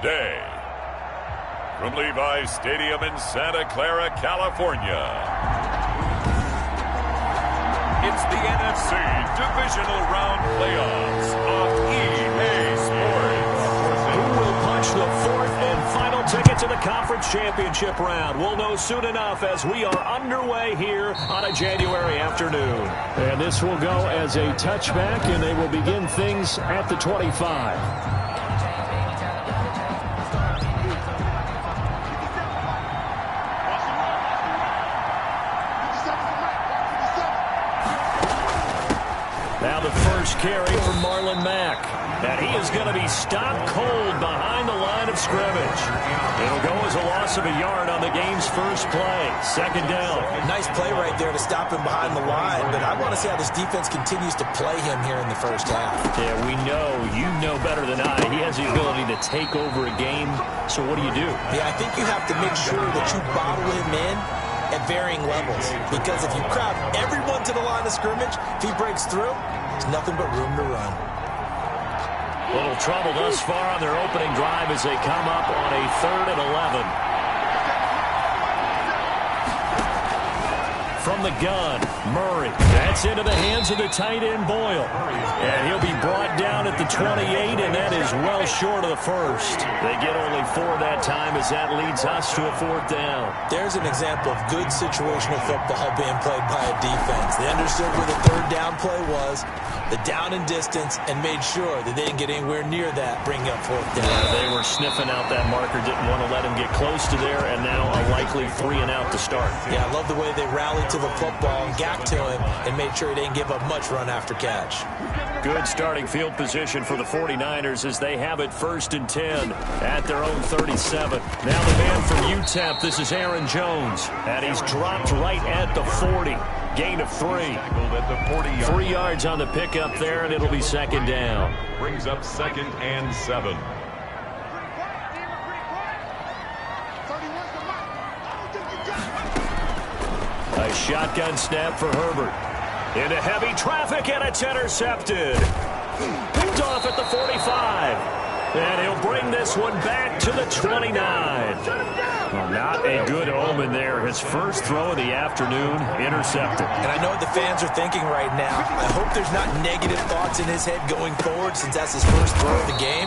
Today, from Levi's Stadium in Santa Clara, California, it's the NFC Divisional Round Playoffs of EA Sports. Who will punch the fourth and final ticket to the conference championship round? We'll know soon enough as we are underway here on a January afternoon. And this will go as a touchback, and they will begin things at the 25. Now the first carry for Marlon Mack. And he is going to be stopped cold behind the line of scrimmage. It'll go as a loss of a yard on the game's first play. Second down. Nice play right there to stop him behind the line, but I want to see how this defense continues to play him here in the first half. Yeah, we know, you know better than I, he has the ability to take over a game. So what do you do? Yeah, I think you have to make sure that you bottle him in at varying levels, because if you crowd everyone to the line of scrimmage, if he breaks through, there's nothing but room to run. Little trouble thus far on their opening drive as they come up on a 3rd and 11. From the gun, Murray. That's into the hands of the tight end, Boyle. And he'll be brought down at the 28, and that is well short of the first. They get only 4 that time as that leads us to a 4th down. There's an example of good situational football being played by a defense. They understood where the 3rd down play was, the down and distance, and made sure that they didn't get anywhere near that, bring up 4th down. Yeah, they were sniffing out that marker, didn't want to let him get close to there, and now a likely 3 and out to start. Yeah, I love the way they rallied to the football and got to him and made sure he didn't give up much run after catch. Good starting field position for the 49ers as they have it 1st and 10 at their own 37. Now the man from UTEP, this is Aaron Jones, and he's dropped right at the 40. Gain of 3. 3 yards on the pickup there, and it'll be 2nd down. Brings up 2nd and 7. A shotgun snap for Herbert. Into heavy traffic, and it's intercepted. Picked off at the 45. And he'll bring this one back to the 29. Well, not a good omen there. His first throw of the afternoon, intercepted. And I know what the fans are thinking right now. I hope there's not negative thoughts in his head going forward since that's his first throw of the game.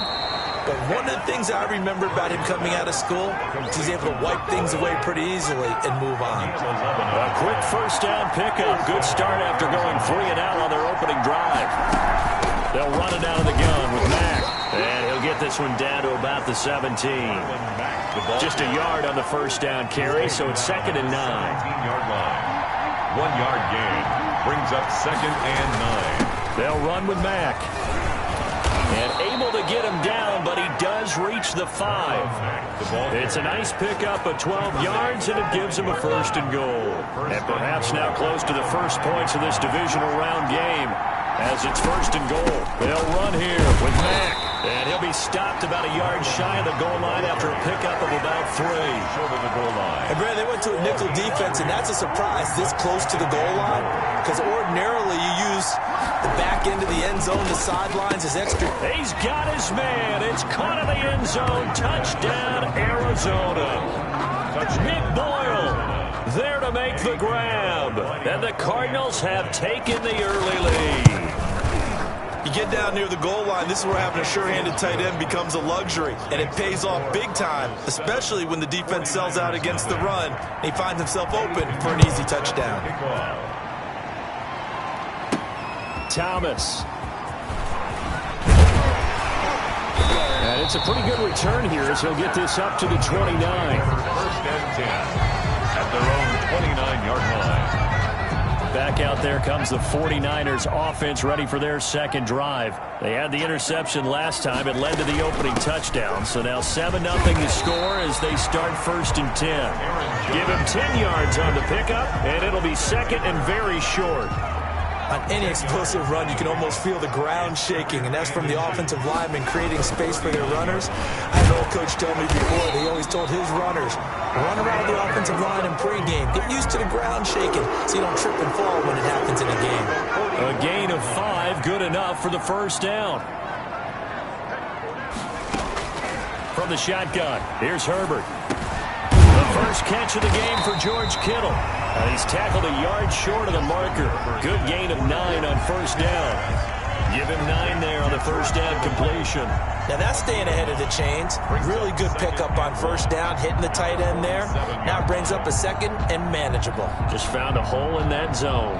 But one of the things I remember about him coming out of school is he's able to wipe things away pretty easily and move on. A quick first down pickup. Good start after going 3 and out on their opening drive. They'll run it out of the gun with Mack. And he'll get this one down to about the 17. Just a yard on the first down carry, so it's 2nd and 9. 15-yard line. 1-yard gain. Brings up 2nd and 9. They'll run with Mack. And able to get him down, but he does reach the 5. It's a nice pickup of 12 yards, and it gives him a 1st and goal. And perhaps now close to the first points of this divisional round game as it's 1st and goal. They'll run here with Mack. And he'll be stopped about a yard shy of the goal line after a pickup of about 3. Short of the goal line. And Brad, they went to a nickel defense, and that's a surprise this close to the goal line, because ordinarily you use the back end of the end zone, the sidelines as extra. He's got his man. It's caught in the end zone. Touchdown, Arizona. Nick Boyle there to make the grab. And the Cardinals have taken the early lead. You get down near the goal line, this is where having a sure-handed tight end becomes a luxury, and it pays off big time, especially when the defense sells out against the run. He finds himself open for an easy touchdown. Thomas. And it's a pretty good return here as he'll get this up to the 29. 1st and 10 at their own 29-yard line. Back out there comes the 49ers offense ready for their 2nd drive. They had the interception last time. It led to the opening touchdown. So now 7-0 to score as they start 1st and 10. Give him 10 yards on the pickup, and it'll be 2nd and very short. On any explosive run, you can almost feel the ground shaking, and that's from the offensive linemen creating space for their runners. I had an old coach tell me before, they always told his runners, run around the offensive line in pregame. Get used to the ground shaking so you don't trip and fall when it happens in a game. A gain of 5, good enough for the 1st down. from the shotgun. Here's Herbert. The first catch of the game for George Kittle. He's tackled a yard short of the marker. Good gain of 9 on first down. Give him 9 there on the first down completion. Now that's staying ahead of the chains. Really good pickup on first down, hitting the tight end there. Now it brings up a second and manageable. Just found a hole in that zone.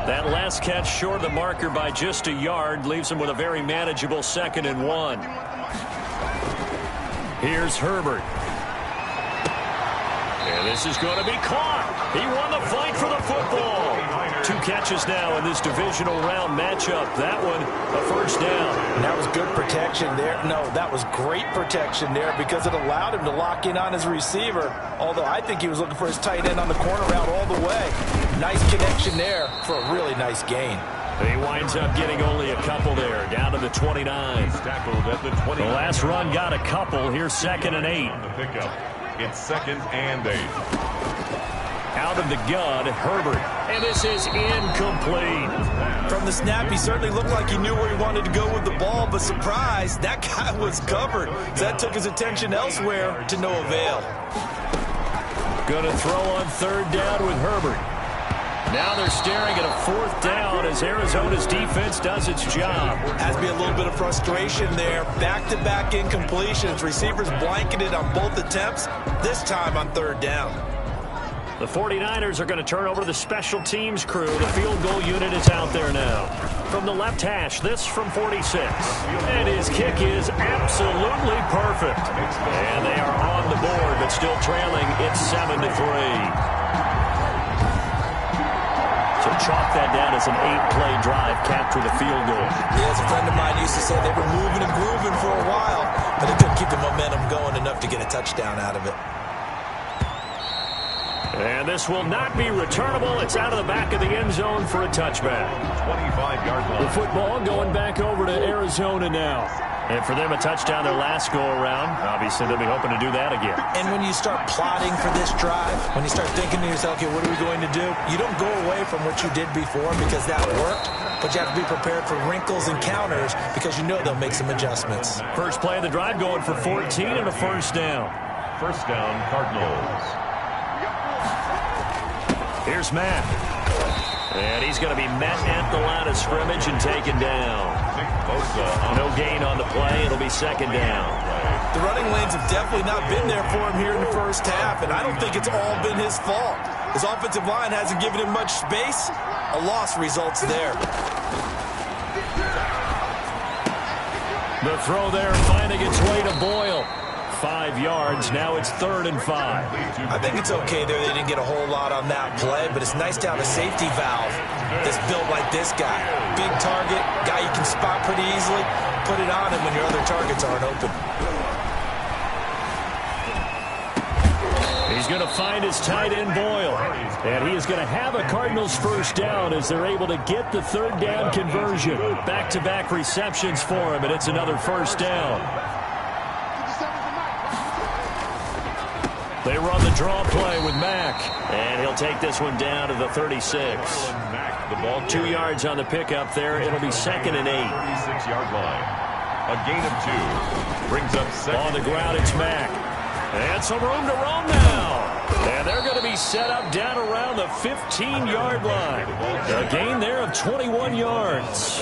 That last catch short of the marker by just a yard leaves him with a very manageable 2nd and 1. Here's Herbert. And this is going to be caught. He won the fight for the football. 2 catches now in this divisional round matchup. That one, a first down. And that was good protection there. No, that was great protection there because it allowed him to lock in on his receiver. Although I think he was looking for his tight end on the corner route all the way. Nice connection there for a really nice gain. He winds up getting only a couple there, down to the 29. Tackled at the 29. The last run got a couple. Here's 2nd and 8. The pickup. It's 2nd and 8. Out of the gun, Herbert. And this is incomplete. From the snap, he certainly looked like he knew where he wanted to go with the ball, but surprise, that guy was covered. So that took his attention elsewhere to no avail. Going to throw on 3rd down with Herbert. Now they're staring at a 4th down as Arizona's defense does its job. Has to be a little bit of frustration there. Back-to-back incompletions. Receivers blanketed on both attempts, this time on 3rd down. The 49ers are going to turn over to the special teams crew. The field goal unit is out there now. From the left hash, this from 46. And his kick is absolutely perfect. And they are on the board, but still trailing. It's 7-3. So chalk that down as an 8-play drive, capture the field goal. Yeah, as a friend of mine used to say, they were moving and grooving for a while, but they couldn't keep the momentum going enough to get a touchdown out of it. And this will not be returnable. It's out of the back of the end zone for a touchback. 25-yard line. The football going back over to Arizona now. And for them, a touchdown their last go-around. Obviously, they'll be hoping to do that again. And when you start plotting for this drive, when you start thinking to yourself, okay, what are we going to do? You don't go away from what you did before because that worked, but you have to be prepared for wrinkles and counters because you know they'll make some adjustments. First play of the drive going for 14 and a first down. First down, Cardinals. Here's Matt. And he's going to be met at the line of scrimmage and taken down. No gain on the play. It'll be 2nd down. The running lanes have definitely not been there for him here in the first half, and I don't think it's all been his fault. His offensive line hasn't given him much space. A loss results there. The throw there finding its way to Boyle. 5 yards. Now it's 3rd and 5. I think it's okay there. They didn't get a whole lot on that play, but it's nice to have a safety valve that's built like this guy. Big target, guy you can spot pretty easily. Put it on him when your other targets aren't open. He's going to find his tight end, Boyle. And he is going to have a Cardinals first down as they're able to get the 3rd down conversion. Back-to-back receptions for him, and it's another first down. They run the draw play with Mack. And he'll take this one down to the 36. The ball 2 yards on the pickup there. It'll be 2nd and 8. 36-yard line. A gain of 2. Brings up 2nd. On the ground, it's Mack. And some room to roam now. And they're going to be set up down around the 15-yard line. A gain there of 21 yards.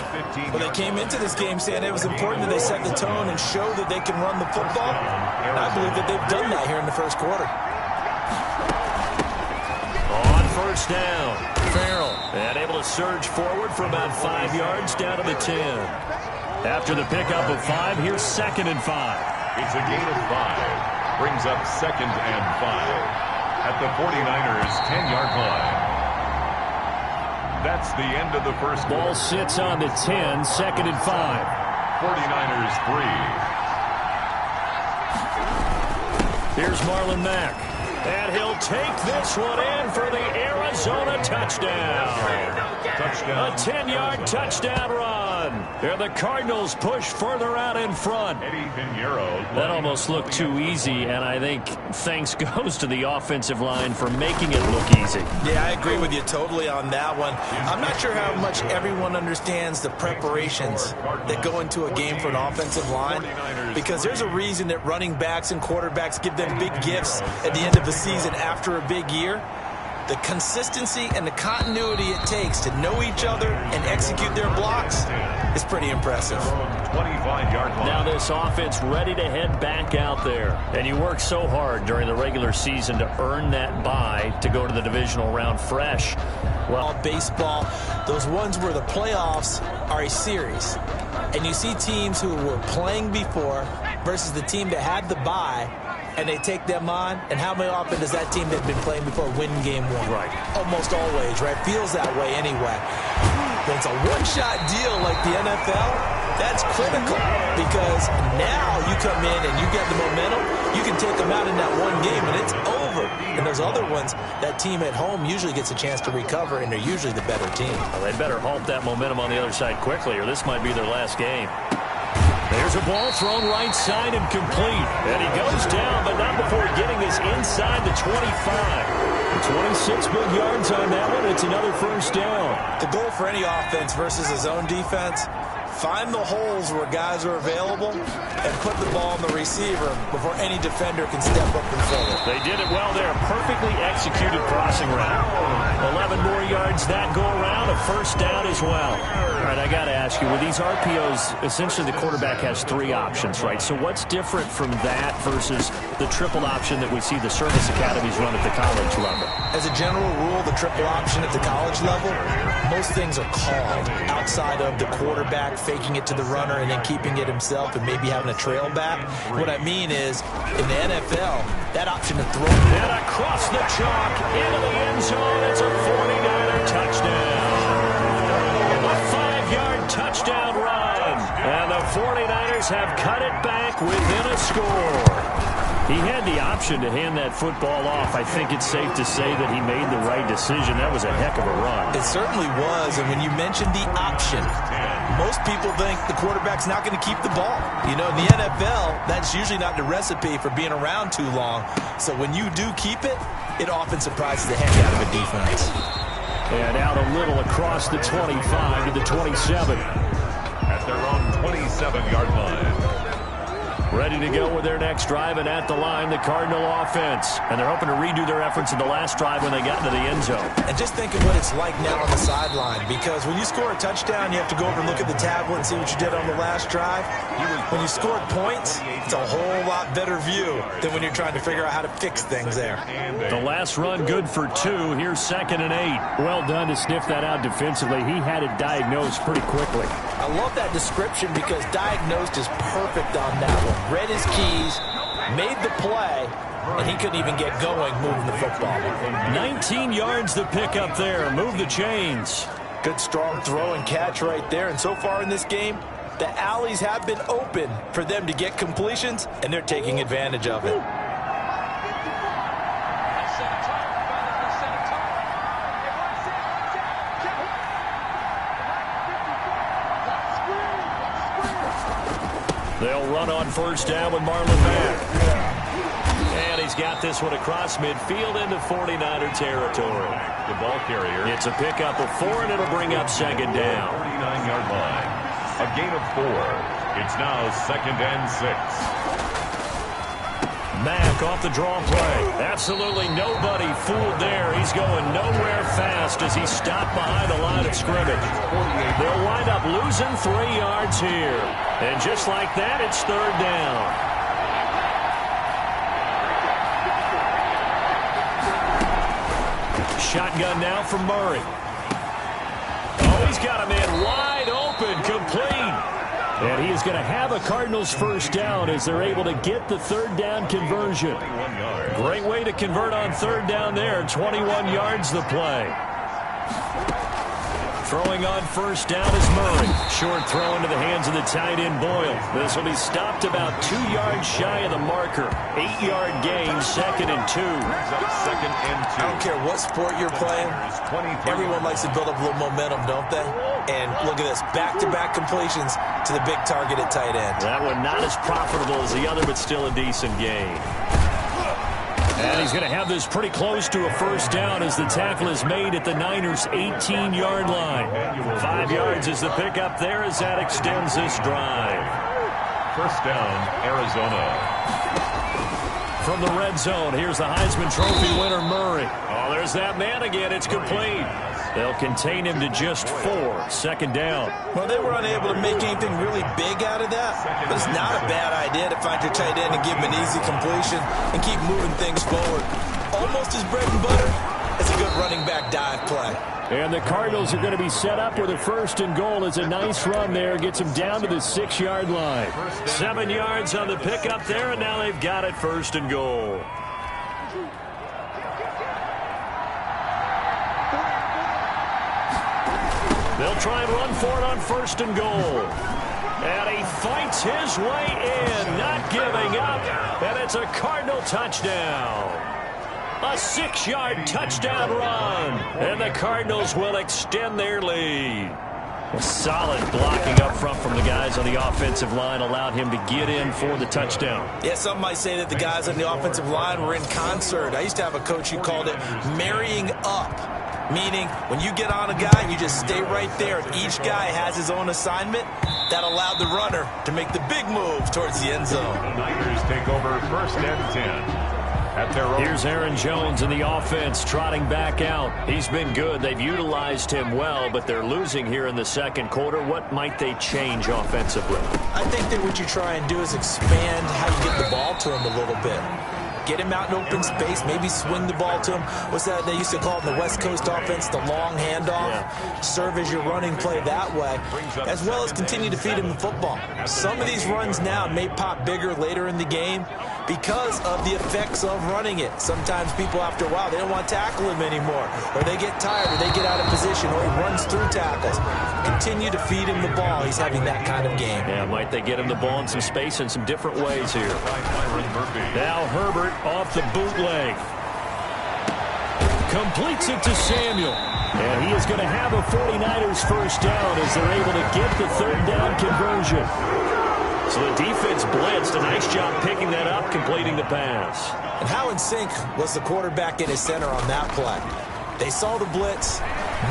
Well, they came into this game saying it was important that they set the tone and show that they can run the football. And I believe that they've done that here in the first quarter. On first down, Farrell. And able to surge forward for about 5 yards down to the 10. After the pickup of 5, here's 2nd and 5. It's a gain of 5. Brings up 2nd and 5. At the 49ers' 10-yard line. That's the end of the first quarter. Ball sits on the 10, 2nd and 5. 49ers 3. Here's Marlon Mack. And he'll take this one in for the Arizona touchdown. A 10-yard touchdown run. And the Cardinals push further out in front. That almost looked too easy, and I think thanks goes to the offensive line for making it look easy. Yeah, I agree with you totally on that one. I'm not sure how much everyone understands the preparations that go into a game for an offensive line, because there's a reason that running backs and quarterbacks give them big gifts at the end of the season after a big year. The consistency and the continuity it takes to know each other and execute their blocks is pretty impressive. 25-yard line. Now this offense ready to head back out there. And you work so hard during the regular season to earn that bye to go to the divisional round fresh. Well, baseball, those ones where the playoffs are a series. And you see teams who were playing before versus the team that had the bye, and they take them on, and how often does that team that had been playing before win game one? Right. Almost always, right? Feels that way anyway. When it's a one-shot deal like the NFL, that's critical, because now you come in and you get the momentum, you can take them out in that one game, and it's over. And those other ones, that team at home usually gets a chance to recover, and they're usually the better team. Well, they better halt that momentum on the other side quickly, or this might be their last game. There's a ball thrown right side and complete. And he goes down, but not before getting this inside the 25. 26 big yards on that one. It's another first down. The goal for any offense versus a zone defense, find the holes where guys are available and put the ball on the receiver before any defender can step up and fill it. They did it well there. Perfectly executed crossing route. 11 more yards that go around. A first down as well. All right, I got to ask you, with these RPOs, essentially the quarterback has three options, right? So what's different from that versus the triple option that we see the service academies run at the college level? As a general rule, the triple option at the college level, most things are called outside of the quarterback faking it to the runner and then keeping it himself and maybe having a trail back. What I mean is, in the NFL, that option to throw and across the chalk into the end zone. It's a 49er touchdown. A 5-yard touchdown run. And the 49ers have cut it back within a score. He had the option to hand that football off. I think it's safe to say that he made the right decision. That was a heck of a run. It certainly was, and when you mentioned the option, most people think the quarterback's not going to keep the ball. You know, in the NFL, that's usually not the recipe for being around too long. So when you do keep it, it often surprises the heck out of a defense. And out a little across the 25 to the 27. At their own 27-yard line. Ready to go with their next drive, and at the line, the Cardinal offense. And they're hoping to redo their efforts in the last drive when they got into the end zone. And just think of what it's like now on the sideline, because when you score a touchdown, you have to go over and look at the tablet and see what you did on the last drive. When you scored points, it's a whole lot better view than when you're trying to figure out how to fix things there. The last run good for 2. Here's 2nd and 8. Well done to sniff that out defensively. He had it diagnosed pretty quickly. I love that description because diagnosed is perfect on that one. Read his keys, made the play, and he couldn't even get going moving the football. 19 yards to pick up there. Move the chains. Good strong throw and catch right there. And so far in this game, the alleys have been open for them to get completions, and they're taking advantage of it. They'll run on first down with Marlon Mack. And he's got this one across midfield into 49er territory. The ball carrier. It's a pickup of 4, and it'll bring up 2nd down. 49-yard line. A gain of 4. It's now 2nd and 6. Mack off the draw play. Absolutely nobody fooled there. He's going nowhere fast as he stopped behind the line of scrimmage. They'll wind up losing 3 yards here. And just like that, it's 3rd down. Shotgun now from Murray. Oh, he's got him in wide open, complete. And he is going to have a Cardinals first down as they're able to get the 3rd down conversion. Great way to convert on 3rd down there. 21 yards the play. Throwing on first down is Murray. Short throw into the hands of the tight end, Boyle. This will be stopped about 2 yards shy of the marker. 8-yard gain, 2nd and 2. Second and 2. I don't care what sport you're playing. Everyone likes to build up a little momentum, don't they? And look at this, back-to-back completions to the big target at tight end. That one not as profitable as the other, but still a decent gain. And he's going to have this pretty close to a first down as the tackle is made at the Niners' 18-yard line. 5 yards is the pickup there as that extends this drive. First down, Arizona. From the red zone, here's the Heisman Trophy winner, Murray. Oh, there's that man again. It's complete. They'll contain him to just 4. 2nd down. Well, they were unable to make anything really big out of that, but it's not a bad idea to find your tight end and give him an easy completion and keep moving things forward. Almost as bread and butter as a good running back dive play. And the Cardinals are going to be set up with a 1st and goal. As a nice run there. Gets them down to the 6-yard line. 7 yards on the pickup there, and now they've got it 1st and goal. They'll try and run for it on 1st and goal. And he fights his way in, not giving up. And it's a Cardinal touchdown. A 6-yard touchdown run. And the Cardinals will extend their lead. A solid blocking up front from the guys on the offensive line allowed him to get in for the touchdown. Yeah, some might say that the guys on the offensive line were in concert. I used to have a coach who called it marrying up. Meaning, when you get on a guy, you just stay right there. And each guy has his own assignment. That allowed the runner to make the big move towards the end zone. The Niners take over 1st and 10. At their own. Here's Aaron Jones in the offense trotting back out. He's been good. They've utilized him well, but they're losing here in the 2nd quarter. What might they change offensively? I think that what you try and do is expand how you get the ball to him a little bit. Get him out in open space, maybe swing the ball to him. What's that they used to call it in the West Coast offense, the long handoff? Yeah. Serve as your running play that way, as well as continue to feed him the football. Some of these runs now may pop bigger later in the game because of the effects of running it. Sometimes people, after a while, they don't want to tackle him anymore, or they get tired, or they get out of position, or he runs through tackles. Continue to feed him the ball. He's having that kind of game. Yeah, might they get him the ball in some space in some different ways here. Now Herbert off the bootleg. Completes it to Samuel. And he is going to have a 49ers first down as they're able to get the 3rd down conversion. So the defense blitzed. A nice job picking that up, completing the pass. And how in sync was the quarterback in his center on that play? They saw the blitz,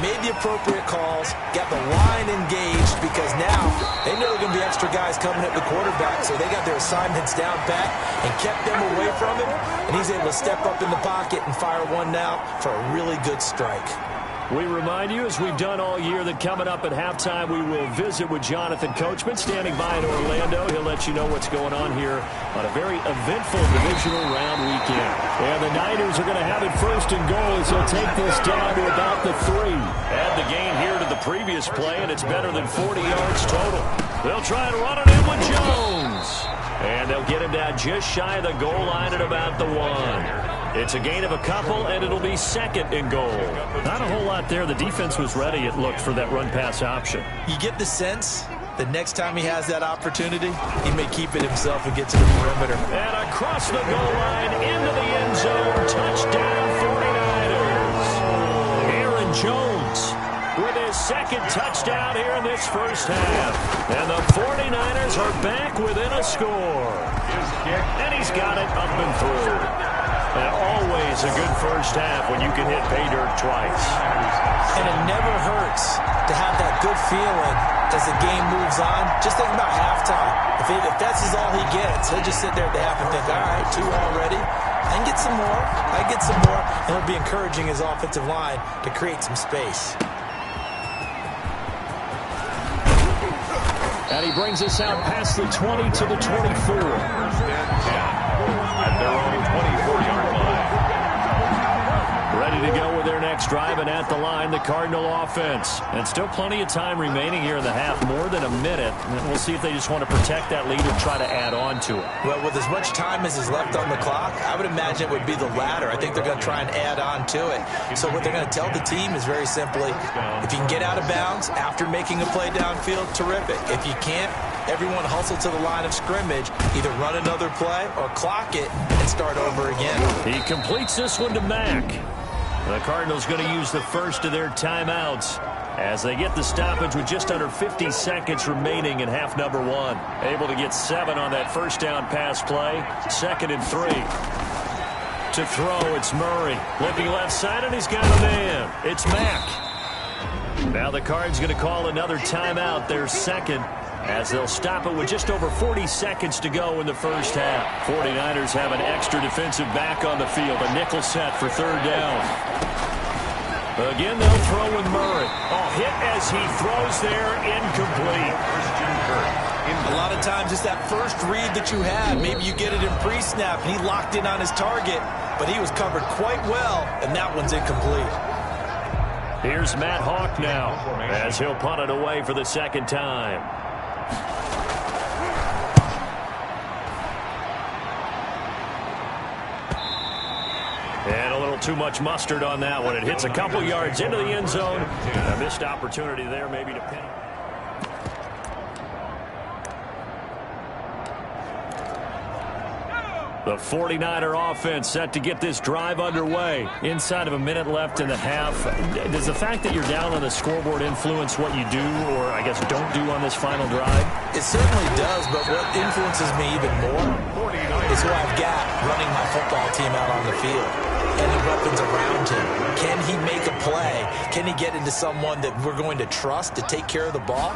made the appropriate calls, got the line engaged because now they know there are going to be extra guys coming at the quarterback, so they got their assignments down pat and kept them away from him, and he's able to step up in the pocket and fire one out for a really good strike. We remind you, as we've done all year, that coming up at halftime, we will visit with Jonathan Coachman, standing by in Orlando. He'll let you know what's going on here on a very eventful divisional round weekend. And the Niners are going to have it 1st and goal as they'll take this down to about the 3. Add the gain here to the previous play, and it's better than 40 yards total. They'll try and run it in with Jones. And they'll get him down just shy of the goal line at about the 1. It's a gain of a couple, and it'll be 2nd and goal. Not a whole lot there. The defense was ready, it looked, for that run-pass option. You get the sense that next time he has that opportunity, he may keep it himself and get to the perimeter. And across the goal line, into the end zone, touchdown 49ers. Aaron Jones with his 2nd touchdown here in this first half. And the 49ers are back within a score. And he's got it up and through. And always a good first half when you can hit pay dirt twice. And it never hurts to have that good feeling as the game moves on. Just think about halftime. If that's all he gets, he'll just sit there at the half and think, all right, 2 already. I can get some more. I get some more. And he'll be encouraging his offensive line to create some space. And he brings us out past the 20 to the 24. At their own 24-yard line. Ready to go with their next drive, and now at the line, the Cardinal offense. And still plenty of time remaining here in the half, more than a minute. And we'll see if they just want to protect that lead or try to add on to it. Well, with as much time as is left on the clock, I would imagine it would be the latter. I think they're going to try and add on to it. So what they're going to tell the team is very simply, if you can get out of bounds after making a play downfield, terrific. If you can't, everyone hustle to the line of scrimmage, either run another play or clock it and start over again. He completes this one to Mack. The Cardinals going to use the first of their timeouts as they get the stoppage with just under 50 seconds remaining in half number one. Able to get 7 on that first down pass play. 2nd and 3. To throw, it's Murray. Looking left side, and he's got a man. It's Mack. Now the Cards going to call another timeout, their second, as they'll stop it with just over 40 seconds to go in the first half. 49ers have an extra defensive back on the field, a nickel set for 3rd down. Again, they'll throw with Murray. Oh, hit as he throws there, incomplete. A lot of times it's that first read that you had. Maybe you get it in pre-snap, and he locked in on his target, but he was covered quite well, and that one's incomplete. Here's Matt Hawk now, as he'll punt it away for the second time. And a little too much mustard on that one. It hits a couple yards into the end zone. A missed opportunity there maybe to pin it. The 49er offense set to get this drive underway. Inside of a minute left in the half. Does the fact that you're down on the scoreboard influence what you do, or I guess don't do on this final drive? It certainly does, but what influences me even more is who I've got running my football team out on the field and the weapons around him. Can he make a play? Can he get into someone that we're going to trust to take care of the ball?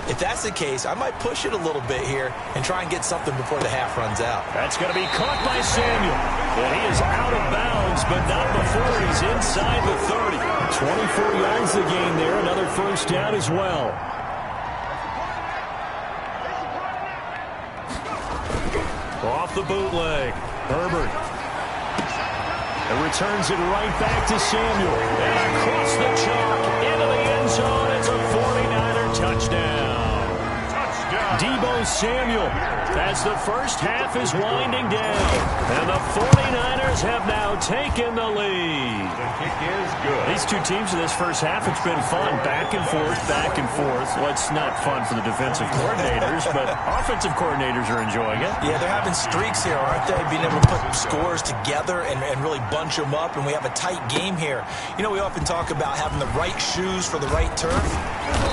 If that's the case, I might push it a little bit here and try and get something before the half runs out. That's going to be caught by Samuel. And he is out of bounds, but not before he's inside the 30. 24 yards the game there. Another first down as well. Off the bootleg. Herbert. And returns it right back to Samuel. And across the chalk into the end zone. It's a 49er touchdown. Deebo Samuel as the first half is winding down. And the 49ers have now taken the lead. The kick is good. These two teams in this first half, it's been fun. Back and forth, back and forth. Well, it's not fun for the defensive coordinators, but offensive coordinators are enjoying it. Yeah, they're having streaks here, aren't they? Being able to put scores together and really bunch them up, and we have a tight game here. You know, we often talk about having the right shoes for the right turf.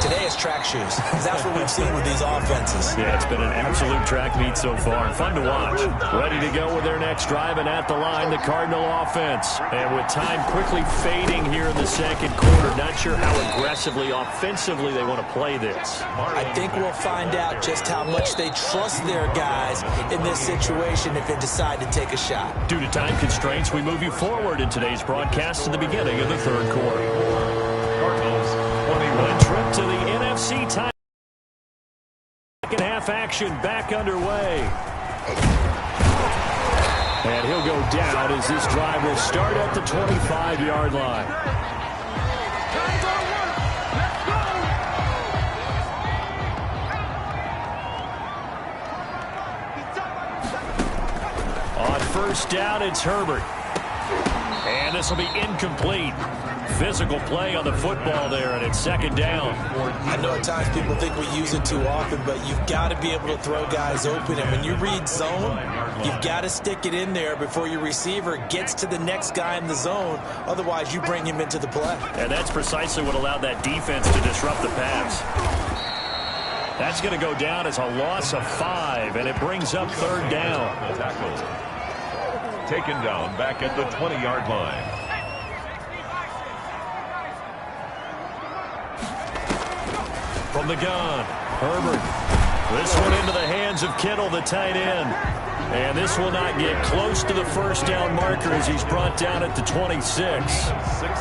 Today is track shoes, because that's what we've seen with these offenses. Yeah, it's been an absolute track meet so far. Fun to watch. Ready to go with their next drive, and at the line, the Cardinal offense. And with time quickly fading here in the second quarter, not sure how aggressively, offensively they want to play this. I think we'll find out just how much they trust their guys in this situation if they decide to take a shot. Due to time constraints, we move you forward in today's broadcast to the beginning of the third quarter. Cardinals 21. A trip to the NFC title. Second half action back underway. And he'll go down as this drive will start at the 25-yard line. On first down, it's Herbert. And this will be incomplete. Physical play on the football there, and it's second down. I know at times people think we use it too often, but you've got to be able to throw guys open. And when you read zone, you've got to stick it in there before your receiver gets to the next guy in the zone. Otherwise, you bring him into the play. And that's precisely what allowed that defense to disrupt the pass. That's going to go down as a loss of 5, and it brings up third down. Taken down back at the 20-yard line. From the gun, Herbert. This one into the hands of Kittle, the tight end. And this will not get close to the first down marker as he's brought down at the 26.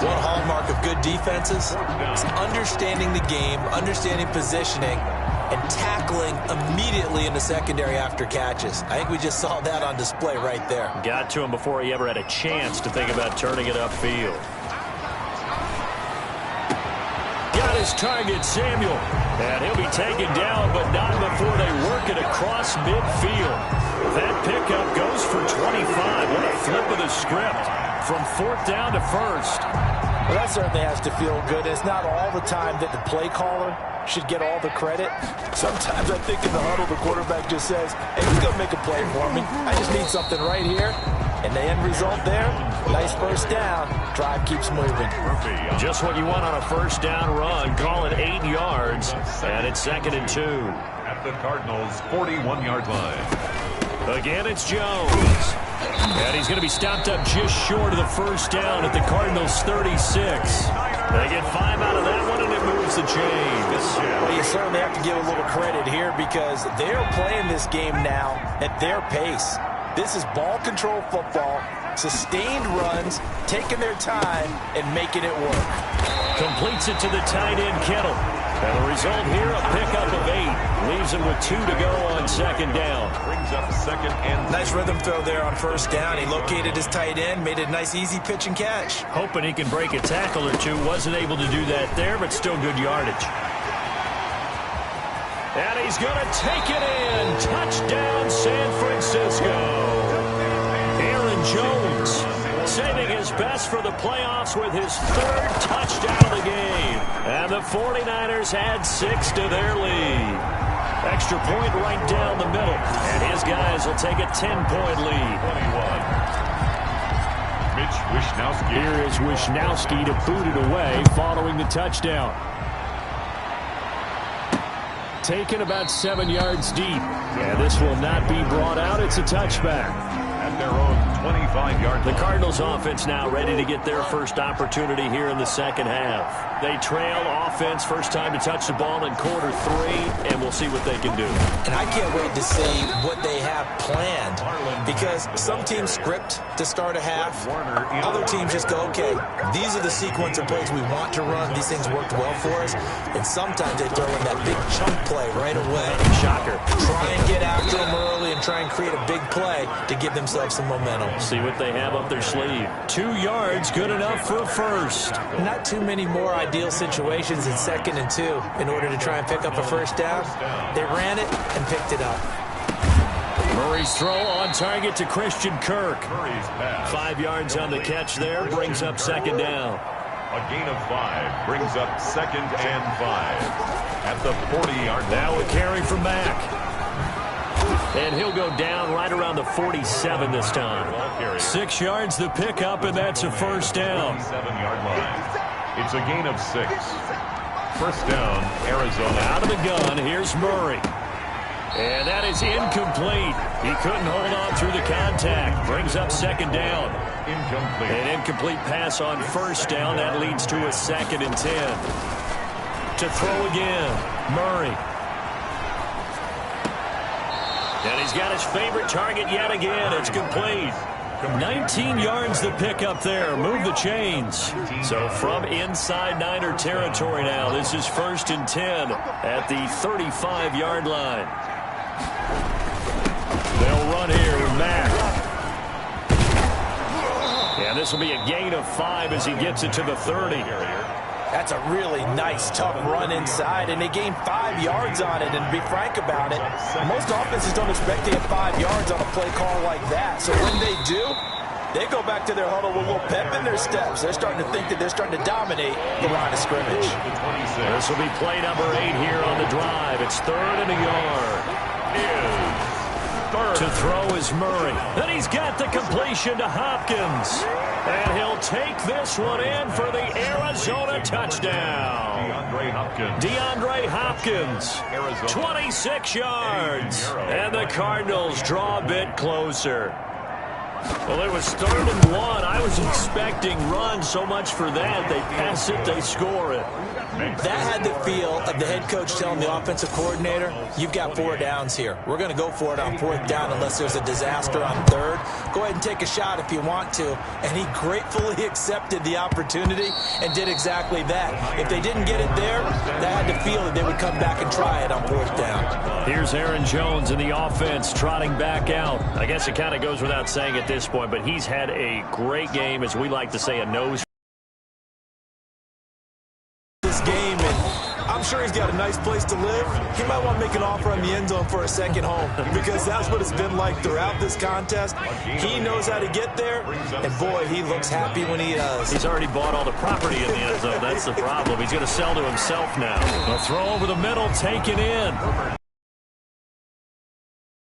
One hallmark of good defenses is understanding the game, understanding positioning, and tackling immediately in the secondary after catches. I think we just saw that on display right there. Got to him before he ever had a chance to think about turning it upfield. his target, Samuel. And he'll be taken down, but not before they work it across midfield. That pickup goes for 25. What a flip of the script from 4th down to 1st. Well, that certainly has to feel good. It's not all the time that the play caller should get all the credit. Sometimes I think in the huddle, the quarterback just says, hey, he's going to make a play for me. I just need something right here. And the end result there, nice first down. Drive keeps moving. Just what you want on a first down run. Call it 8 yards. And it's 2nd and 2. At the Cardinals' 41-yard line. Again, it's Jones. And he's going to be stopped up just short of the first down at the Cardinals' 36. They get 5 out of that one, and it moves the chains. Well, you certainly have to give a little credit here because they're playing this game now at their pace. This is ball control football, sustained runs, taking their time, and making it work. Completes it to the tight end, Kittle. And the result here, a pickup of 8. Leaves him with 2 to go on 2nd down. Brings up 2nd and... Nice rhythm throw there on first down. He located his tight end, made a nice easy pitch and catch. Hoping he can break a tackle or two. Wasn't able to do that there, but still good yardage. And he's going to take it in. Touchdown, San Francisco. Aaron Jones saving his best for the playoffs with his 3rd touchdown of the game. And the 49ers add 6 to their lead. Extra point right down the middle. And his guys will take a 10-point lead. 21. Mitch Wishnowsky. Here is Wishnowsky to boot it away following the touchdown. Taken about 7 yards deep. And this will not be brought out. It's a touchback. At their own 25-yard line. The Cardinals offense now ready to get their first opportunity here in the second half. They trail offense, first time to touch the ball in quarter 3, and we'll see what they can do. And I can't wait to see what they have planned because some teams script to start a half. Other teams just go, okay, these are the sequence of plays we want to run. These things worked well for us. And sometimes they throw in that big chunk play right away. Shocker. Try and get after them early and try and create a big play to give themselves some momentum. See what they have up their sleeve. 2 yards, good enough for a first. Not too many more ideal situations in 2nd and 2 in order to try and pick up a first down. They ran it and picked it up. Murray's throw on target to Christian Kirk. 5 yards on the catch there, brings up 2nd down. A gain of 5 brings up 2nd and 5. At the 40-yard line. Now a carry from Mack. And he'll go down right around the 47 this time. 6 yards the pickup, and that's a first down. 7-yard line. It's a gain of 6. First down, Arizona. Out of the gun, here's Murray. And that is incomplete. He couldn't hold on through the contact. Brings up 2nd down. Incomplete. An incomplete pass on first down. That leads to a 2nd and 10. To throw again, Murray. And he's got his favorite target yet again. It's complete. 19 yards the pickup there. Move the chains. So from inside Niner territory now, this is 1st and 10 at the 35-yard line. They'll run here with Mack. And this will be a gain of 5 as he gets it to the 30. That's a really nice, tough run inside, and they gained 5 yards on it. And to be frank about it, most offenses don't expect to get 5 yards on a play call like that. So when they do, they go back to their huddle with a little pep in their steps. They're starting to think that they're starting to dominate the line of scrimmage. This will be play number 8 here on the drive. It's 3rd and a yard. To throw is Murray. Then he's got the completion to Hopkins. And he'll take this one in for the Arizona touchdown. DeAndre Hopkins, 26 yards. And the Cardinals draw a bit closer. Well, it was 3rd and 1. I was expecting run so much for that. They pass it, they score it. That had the feel of the head coach telling the offensive coordinator, you've got 4 downs here. We're going to go for it on 4th down unless there's a disaster on 3rd. Go ahead and take a shot if you want to. And he gratefully accepted the opportunity and did exactly that. If they didn't get it there, that had the feel that they would come back and try it on 4th down. Here's Aaron Jones in the offense trotting back out. I guess it kind of goes without saying at this point, but he's had a great game, as we like to say, a nose. This game, and he's got a nice place to live, he might want to make an offer on the end zone for a second home, because that's what it's been like throughout this contest. He knows how to get there, and boy, he looks happy when he does. He's already bought all the property in the end zone. That's the problem. He's going to sell to himself now. A throw over the middle, taken in.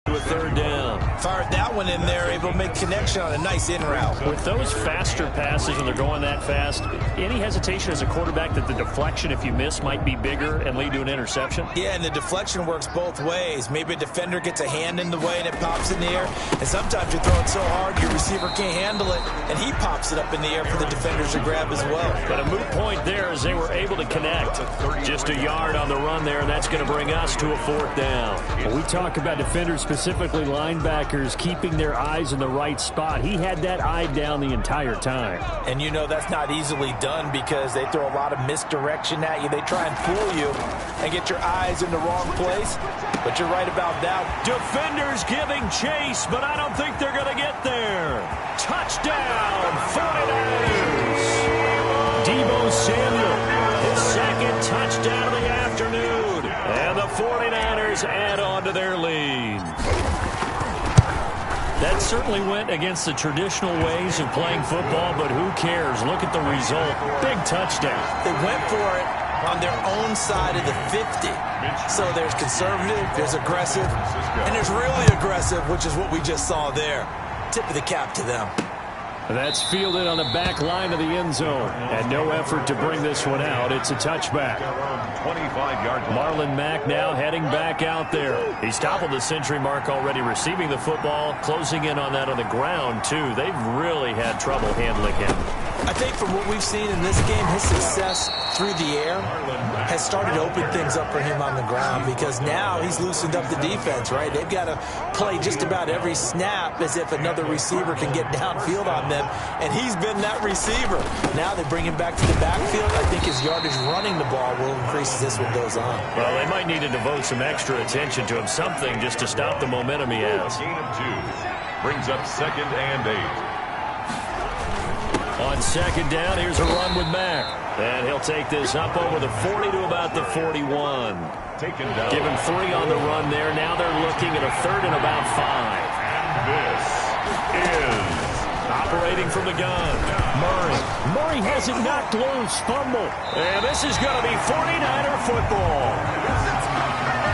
A third down. Fired that one in there, able to make connection on a nice in route. With those faster passes, when they're going that fast, any hesitation as a quarterback that the deflection, if you miss, might be bigger and lead to an interception? Yeah, and the deflection works both ways. Maybe a defender gets a hand in the way and it pops in the air. And sometimes you throw it so hard your receiver can't handle it, and he pops it up in the air for the defenders to grab as well. But a moot point there as they were able to connect. Just a yard on the run there, and that's going to bring us to a fourth down. Well, we talk about defenders, specifically linebackers, keeping their eyes in the right spot. He had that eye down the entire time. And you know that's not easily done because they throw a lot of misdirection at you. They try and fool you and get your eyes in the wrong place. But you're right about that. Defenders giving chase, but I don't think they're going to get there. Touchdown, 49ers. Deebo Samuel, his second touchdown of the afternoon. And the 49ers add on to their lead. That certainly went against the traditional ways of playing football, but who cares? Look at the result. Big touchdown. They went for it on their own side of the 50. So there's conservative, there's aggressive, and there's really aggressive, which is what we just saw there. Tip of the cap to them. That's fielded on the back line of the end zone. And no effort to bring this one out. It's a touchback. 25-yard line. Marlon Mack now heading back out there. He's toppled the century mark already, receiving the football, closing in on that on the ground, too. They've really had trouble handling him. I think from what we've seen in this game, his success through the air has started to open things up for him on the ground, because now he's loosened up the defense, right? They've got to play just about every snap as if another receiver can get downfield on them, and he's been that receiver. Now they bring him back to the backfield. I think his yardage running the ball will increase as this one goes on. Well, they might need to devote some extra attention to him, something just to stop the momentum he has. Gain of 2. Brings up 2nd and 8. On second down, here's a run with Mack. And he'll take this up over the 40 to about the 41. Taken down. Give him 3 on the run there. Now they're looking at a 3rd and about 5. This is operating from the gun. Murray has it knocked loose. Fumble. And this is going to be 49er football.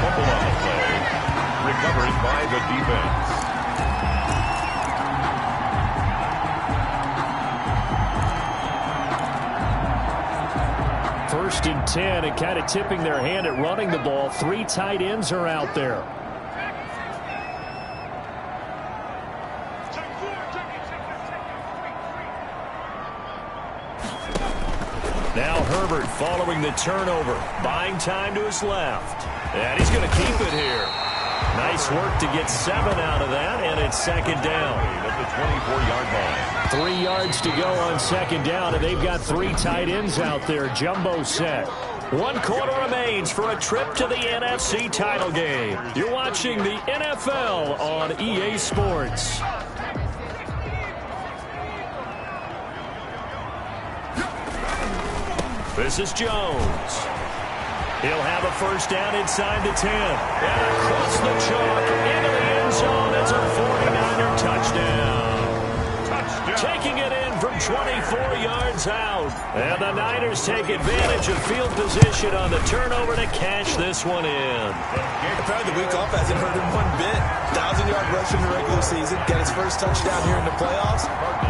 fumble on the play. Recovered by the defense. First and 10, and kind of tipping their hand at running the ball. 3 tight ends are out there. Now Herbert following the turnover, buying time to his left. And he's going to keep it here. Nice work to get 7 out of that, and it's second down. At the 24-yard line. 3 yards to go on second down, and they've got 3 tight ends out there. Jumbo set. 1 quarter remains for a trip to the NFC title game. You're watching the NFL on EA Sports. This is Jones. He'll have a first down inside the 10. And across the chalk into the end zone. It's a 49er touchdown. Taking it in from 24 yards out. And the Niners take advantage of field position on the turnover to cash this one in. Apparently the week off hasn't hurt him one bit. 1,000-yard rush in the regular season. Got his first touchdown here in the playoffs.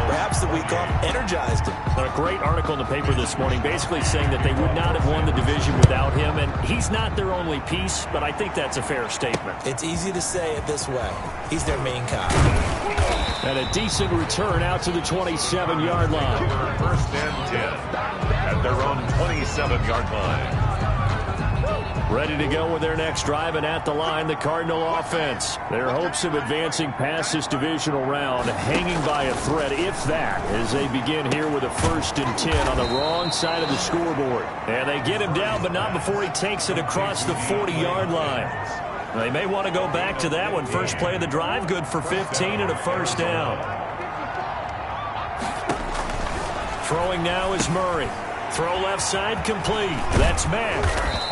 Perhaps the week off energized him. A great article in the paper this morning basically saying that they would not have won the division without him. And he's not their only piece, but I think that's a fair statement. It's easy to say it this way. He's their main guy. And a decent return out to the 27-yard line. First and 10 at their own 27-yard line. Ready to go with their next drive, and at the line, the Cardinal offense. Their hopes of advancing past this divisional round hanging by a thread, if that, as they begin here with a first and 10 on the wrong side of the scoreboard. And they get him down, but not before he takes it across the 40-yard line. They may want to go back to that one. First play of the drive, good for 15 and a first down. Throwing now is Murray. Throw left side complete. That's Mack.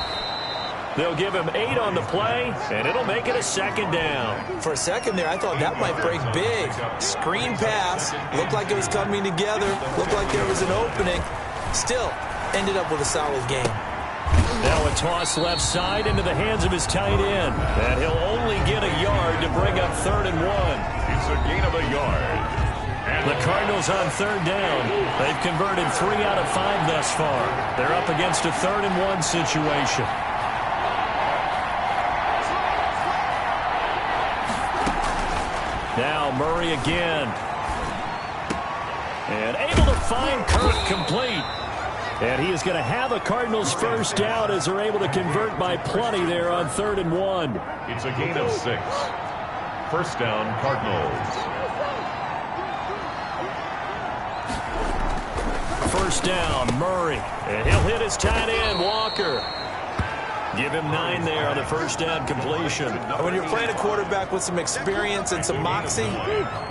They'll give him 8 on the play, and it'll make it a second down. For a second there, I thought that might break big. Screen pass. Looked like it was coming together. Looked like there was an opening. Still, ended up with a solid game. Now a toss left side into the hands of his tight end. And he'll only get a yard to bring up 3rd and 1. It's a gain of a yard. The Cardinals on 3rd down. They've converted 3 out of 5 thus far. They're up against a 3rd and 1 situation. Now Murray again. And able to find Kirk complete. And he is going to have a Cardinals first down as they're able to convert by plenty there on 3rd and 1. It's a gain of 6. First down, Cardinals. First down, Murray. And he'll hit his tight end, Walker. Give him 9 there on the first down completion. When you're playing a quarterback with some experience and some moxie,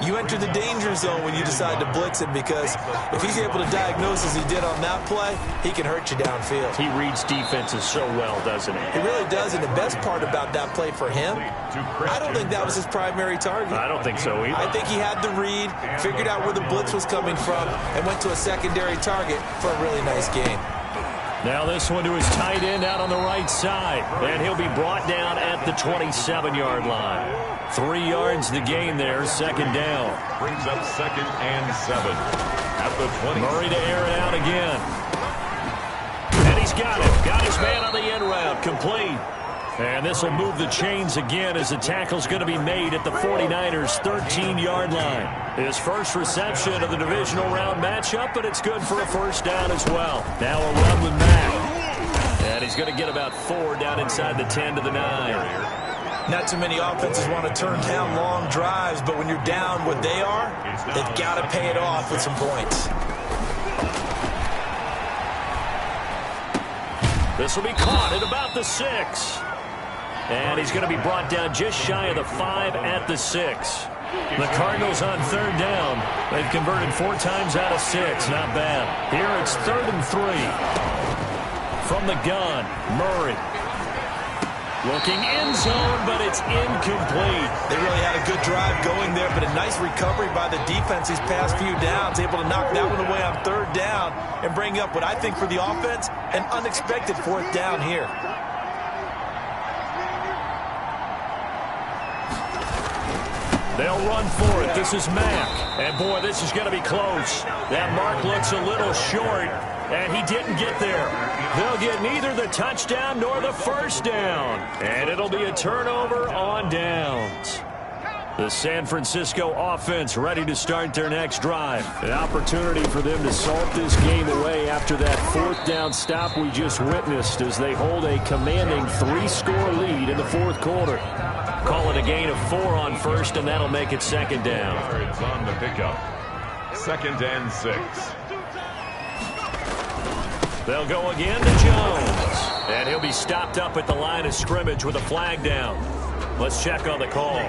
you enter the danger zone when you decide to blitz him, because if he's able to diagnose as he did on that play, he can hurt you downfield. He reads defenses so well, doesn't he? He really does, and the best part about that play for him, I don't think that was his primary target. I don't think so either. I think he had the read, figured out where the blitz was coming from, and went to a secondary target for a really nice game. Now this one to his tight end out on the right side. And he'll be brought down at the 27-yard line. 3 yards the gain there, second down. Brings up 2nd and 7 at the 20. Murray to air it out again. And he's got it. Got his man on the end route, complete. And this will move the chains again as the tackle's going to be made at the 49ers' 13-yard line. His first reception of the divisional round matchup, but it's good for a first down as well. Now a run with Mack. And he's going to get about 4 down inside the 10 to the 9. Not too many offenses want to turn down long drives, but when you're down what they are, they've got to pay it off with some points. This will be caught at about the 6. And he's going to be brought down just shy of the 5 at the 6. The Cardinals on 3rd down. They've converted 4 times out of 6. Not bad. Here it's 3rd and 3. From the gun, Murray. Looking end zone, but it's incomplete. They really had a good drive going there, but a nice recovery by the defense these past few downs. Able to knock that one away on 3rd down and bring up what I think for the offense, an unexpected 4th down here. They'll run for it. This is Mack. And, boy, this is going to be close. That mark looks a little short, and he didn't get there. They'll get neither the touchdown nor the first down. And it'll be a turnover on downs. The San Francisco offense ready to start their next drive. An opportunity for them to salt this game away after that 4th down stop we just witnessed as they hold a commanding 3-score lead in the 4th quarter. Call it a gain of 4 on first, and that'll make it second down. It's on the pickup. 2nd and 6. They'll go again to Jones. And he'll be stopped up at the line of scrimmage with a flag down. Let's check on the call.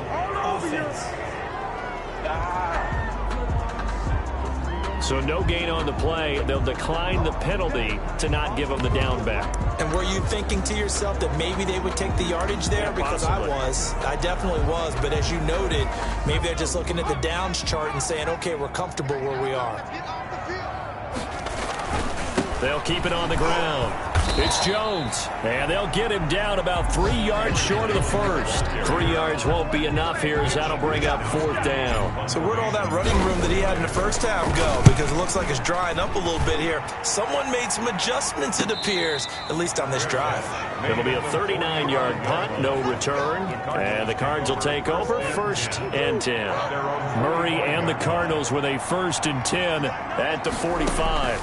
So no gain on the play. They'll decline the penalty to not give them the down back. And were you thinking to yourself that maybe they would take the yardage there? Because I definitely was. But as you noted, maybe they're just looking at the downs chart and saying, okay, we're comfortable where we are. They'll keep it on the ground. It's Jones, and they'll get him down about 3 yards short of the first. 3 yards won't be enough here as that'll bring up 4th down. So where'd all that running room that he had in the first half go? Because it looks like it's drying up a little bit here. Someone made some adjustments, it appears, at least on this drive. It'll be a 39-yard punt, no return, and the Cards will take over 1st and 10. Murray and the Cardinals with a 1st and 10 at the 45.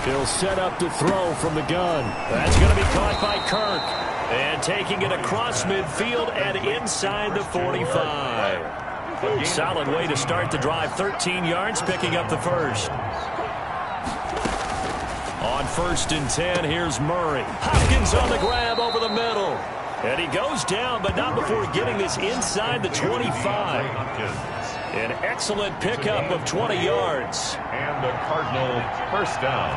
He'll set up to throw from the gun. That's going to be caught by Kirk. And taking it across midfield and inside the 45. Solid way to start the drive. 13 yards, picking up the first. On 1st and 10, here's Murray. Hopkins on the grab over the middle. And he goes down, but not before getting this inside the 25. An excellent pickup of 20 yards. And the Cardinal first down.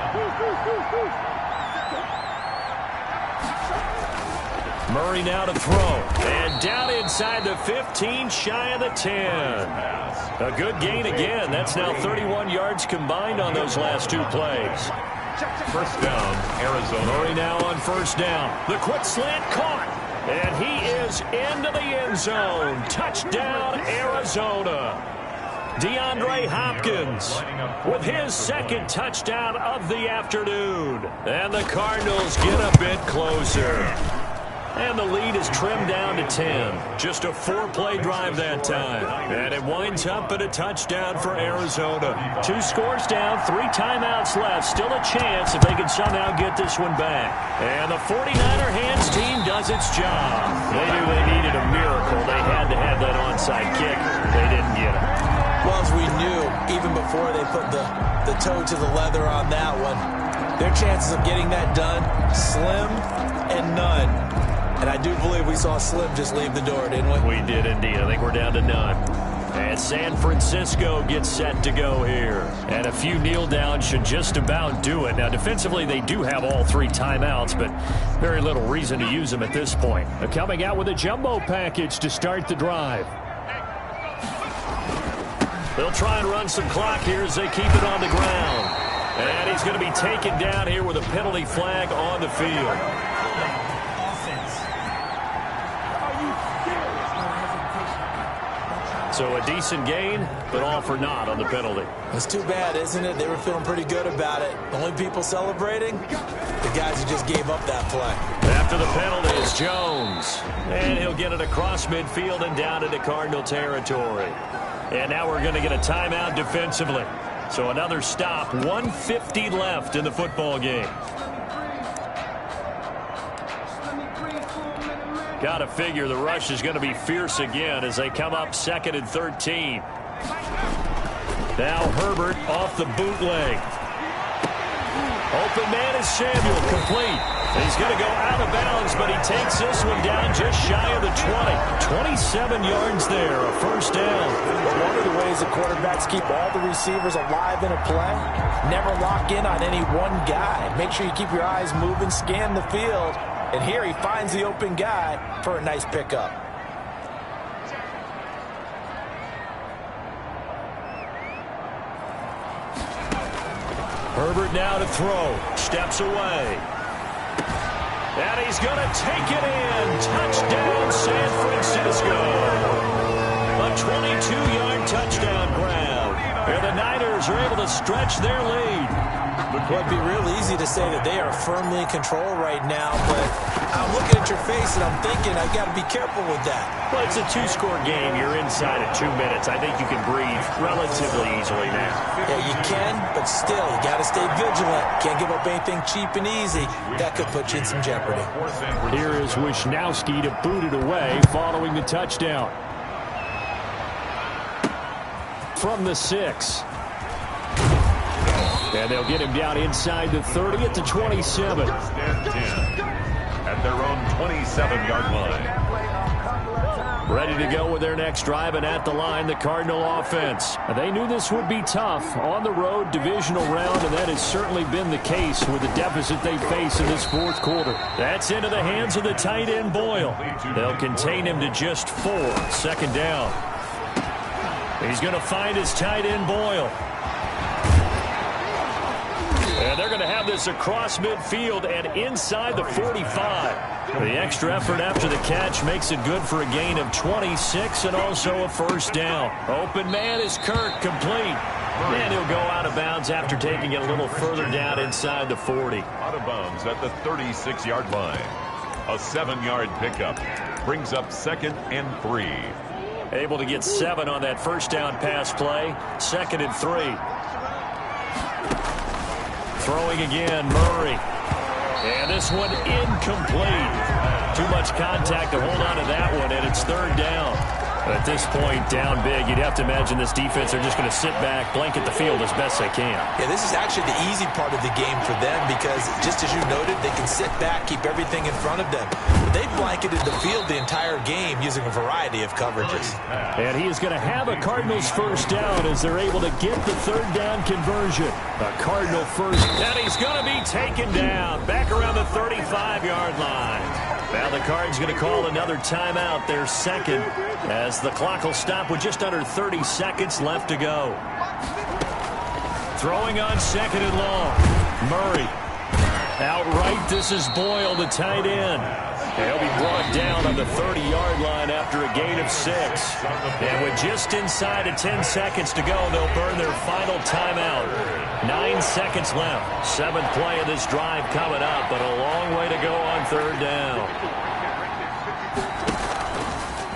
Murray now to throw. And down inside the 15, shy of the 10. A good gain again. That's now 31 yards combined on those last 2 plays. First down, Arizona. Murray now on first down. The quick slant caught. And he is into the end zone. Touchdown, Arizona. DeAndre Hopkins with his second touchdown of the afternoon. And the Cardinals get a bit closer. And the lead is trimmed down to 10. Just a 4-play drive that time. And it winds up at a touchdown for Arizona. 2 scores down, 3 timeouts left. Still a chance if they can somehow get this one back. And the 49er hands team does its job. They knew they needed a miracle. They had to have that onside kick. They didn't get it. Well, as we knew, even before they put the toe to the leather on that one, their chances of getting that done, slim and none. And I do believe we saw Slim just leave the door, didn't we? We did indeed. I think we're down to none. And San Francisco gets set to go here. And a few kneel downs should just about do it. Now, defensively, they do have all 3 timeouts, but very little reason to use them at this point. They're coming out with a jumbo package to start the drive. They'll try and run some clock here as they keep it on the ground. And he's going to be taken down here with a penalty flag on the field. So a decent gain, but all for naught on the penalty. It's too bad, isn't it? They were feeling pretty good about it. The only people celebrating, the guys who just gave up that play. After the penalty is Jones. And he'll get it across midfield and down into Cardinal territory. And now we're going to get a timeout defensively. So another stop, 1:50 left in the football game. Got to figure the rush is going to be fierce again as they come up 2nd and 13. Now Herbert off the bootleg. Open man is Samuel, complete. He's going to go out of bounds, but he takes this one down just shy of the 20. 27 yards there, a first down. One of the ways the quarterbacks keep all the receivers alive in a play, never lock in on any one guy. Make sure you keep your eyes moving, scan the field. And here he finds the open guy for a nice pickup. Herbert now to throw. Steps away. And he's going to take it in. Touchdown, San Francisco. A 22-yard touchdown grab. And the Niners are able to stretch their lead. Well, it'd be real easy to say that they are firmly in control right now, but I'm looking at your face and I'm thinking I've got to be careful with that. Well, it's a 2-score game. You're inside at 2 minutes. I think you can breathe relatively easily now. Yeah, you can, but still, you got to stay vigilant. Can't give up anything cheap and easy. That could put you in some jeopardy. Here is Wisnowski to boot it away following the touchdown. From the 6. And they'll get him down inside the 30 at the 27. First and 10 at their own 27-yard line. Ready to go with their next drive, and at the line, the Cardinal offense. They knew this would be tough on the road, divisional round, and that has certainly been the case with the deficit they face in this 4th quarter. That's into the hands of the tight end, Boyle. They'll contain him to just 4. 2nd down. He's going to find his tight end, Boyle. And they're going to have this across midfield and inside the 45. The extra effort after the catch makes it good for a gain of 26 and also a first down. Open man is Kirk, complete. And he'll go out of bounds after taking it a little further down inside the 40. Out of bounds at the 36-yard line. A 7-yard pickup brings up 2nd and 3. Able to get 7 on that first down pass play. 2nd and 3. Throwing again, Murray. And this one incomplete. Too much contact to hold on to that one, and it's 3rd down. At this point, down big, you'd have to imagine this defense are just going to sit back, blanket the field as best they can. Yeah, this is actually the easy part of the game for them because, just as you noted, they can sit back, keep everything in front of them. But they've blanketed the field the entire game using a variety of coverages. And he is going to have a Cardinals first down as they're able to get the 3rd down conversion. A Cardinal first. And he's going to be taken down back around the 35-yard line. Now the Cards going to call another timeout, their second, as the clock will stop with just under 30 seconds left to go. Throwing on second and long. Murray. Outright, this is Boyle, the tight end. He'll be brought down on the 30-yard line after a gain of 6. And with just inside of 10 seconds to go, they'll burn their final timeout. 9 seconds left. 7th play of this drive coming up, but a long way to go on 3rd down.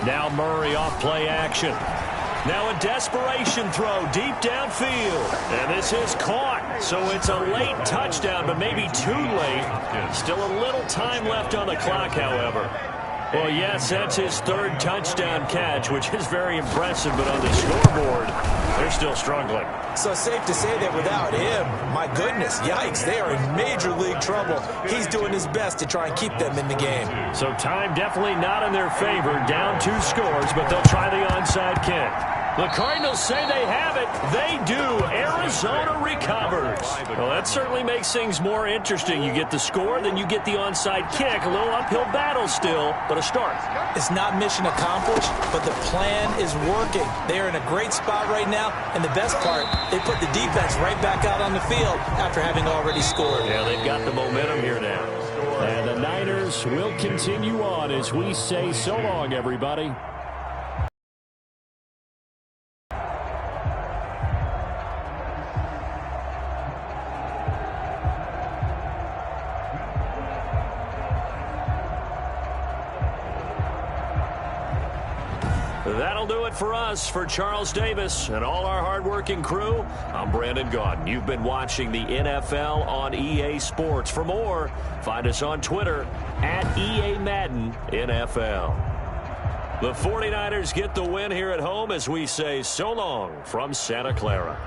Now Murray off play action. Now a desperation throw deep downfield. And this is caught. So it's a late touchdown, but maybe too late. Still a little time left on the clock, however. Well, yes, that's his 3rd touchdown catch, which is very impressive, but on the scoreboard, they're still struggling. So safe to say that without him, my goodness, yikes, they are in major league trouble. He's doing his best to try and keep them in the game. So time definitely not in their favor, down 2 scores, but they'll try the onside kick. The Cardinals say they have it. They do. Arizona recovers. Well, that certainly makes things more interesting. You get the score, then you get the onside kick. A little uphill battle still, but a start. It's not mission accomplished, but the plan is working. They are in a great spot right now, and the best part, they put the defense right back out on the field after having already scored. Yeah, they've got the momentum here now. And the Niners will continue on as we say so long, everybody. That'll do it for us. For Charles Davis and all our hardworking crew, I'm Brandon Gaudin. You've been watching the NFL on EA Sports. For more, find us on Twitter at EA Madden NFL. The 49ers get the win here at home as we say so long from Santa Clara.